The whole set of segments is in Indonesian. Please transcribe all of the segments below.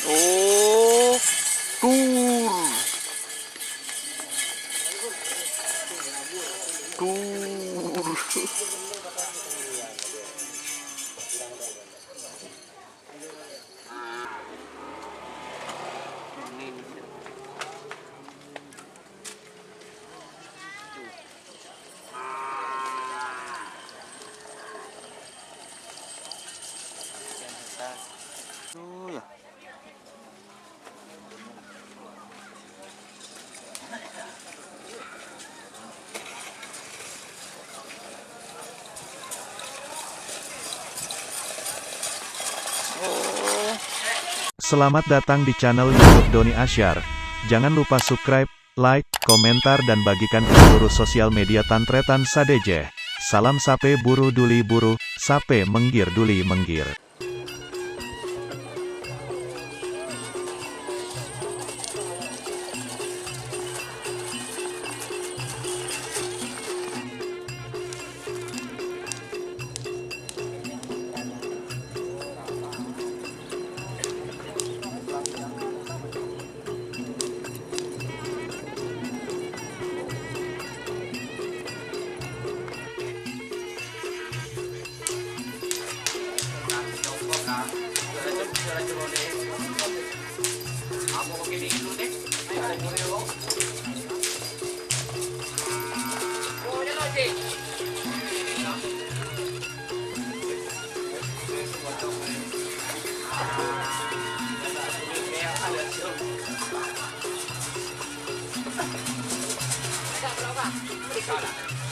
Oh, tur. Oh ya. Selamat datang di channel YouTube Doni Asyar. Jangan lupa subscribe, like, komentar dan bagikan ke seluruh sosial media Tantretan Sadeje. Salam sape buru duli buru, sape menggir duli menggir.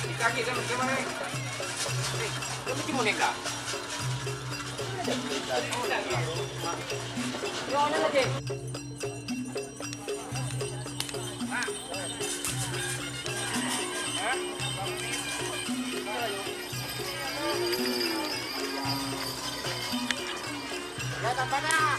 Di kaki kan gimana nih? Kamu cuma boneka. Mana lagi? Ya tambah dah.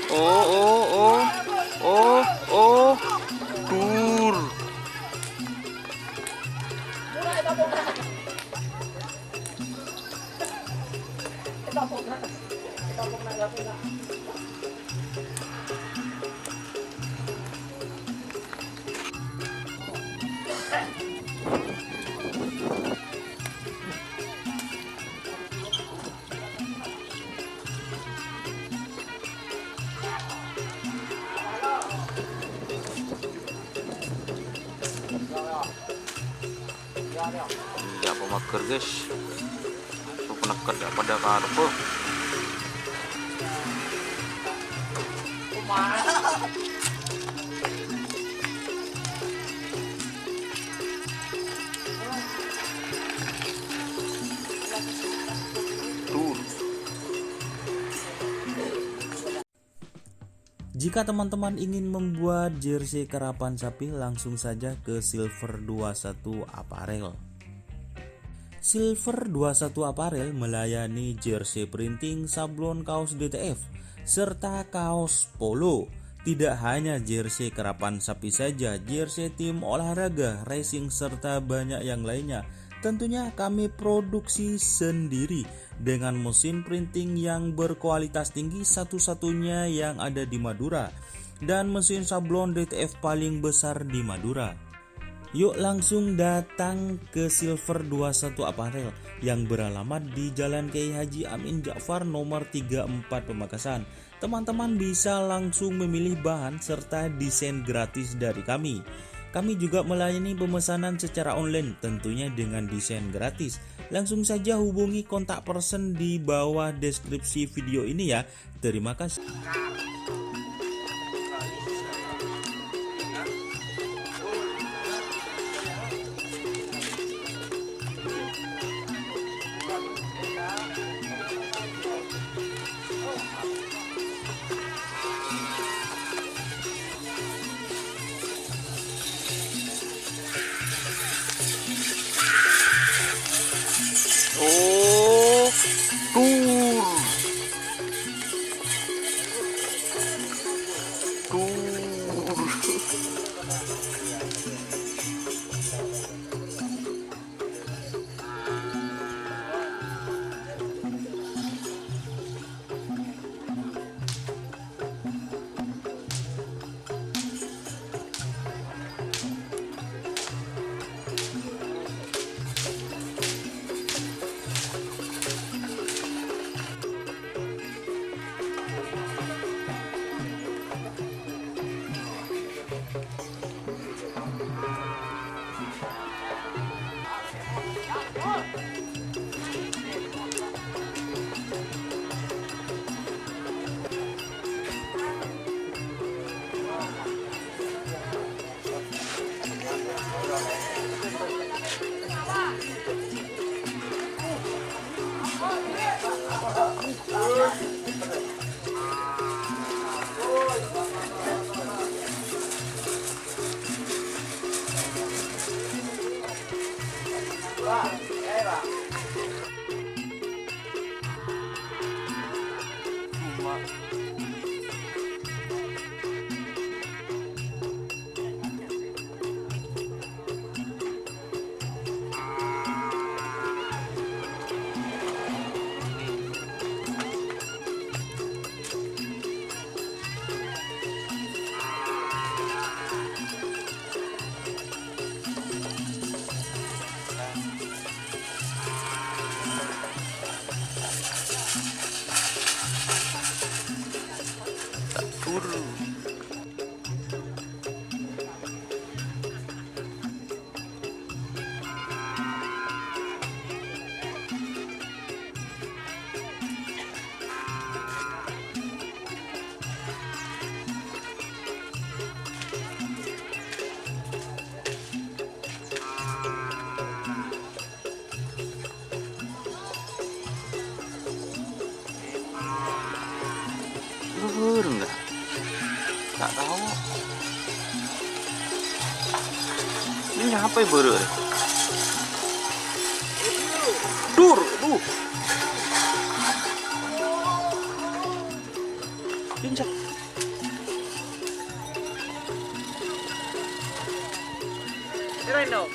Oh, dur. Ya pemaker guys, so penekat ya pada karpo. Jika teman-teman ingin membuat jersey karapan sapi, langsung saja ke Silver 21 Apparel. Silver 21 Apparel melayani jersey printing, sablon, kaos DTF, serta kaos polo. Tidak hanya jersey karapan sapi saja, jersey tim olahraga, racing, serta banyak yang lainnya. Tentunya kami produksi sendiri dengan mesin printing yang berkualitas tinggi, satu-satunya yang ada di Madura, dan mesin sablon DTF paling besar di Madura. Yuk langsung datang ke Silver 21 Apparel yang beralamat di Jalan Kiai Haji Amin Ja'far nomor 34 Pamekasan. Teman-teman bisa langsung memilih bahan serta desain gratis dari kami. Kami juga melayani pemesanan secara online, tentunya dengan desain gratis. Langsung saja hubungi kontak person di bawah deskripsi video ini ya. Terima kasih. Oh, dur. Nggak tahu. Ini apa ya baru? Dur, tuh. Pincak. Tur.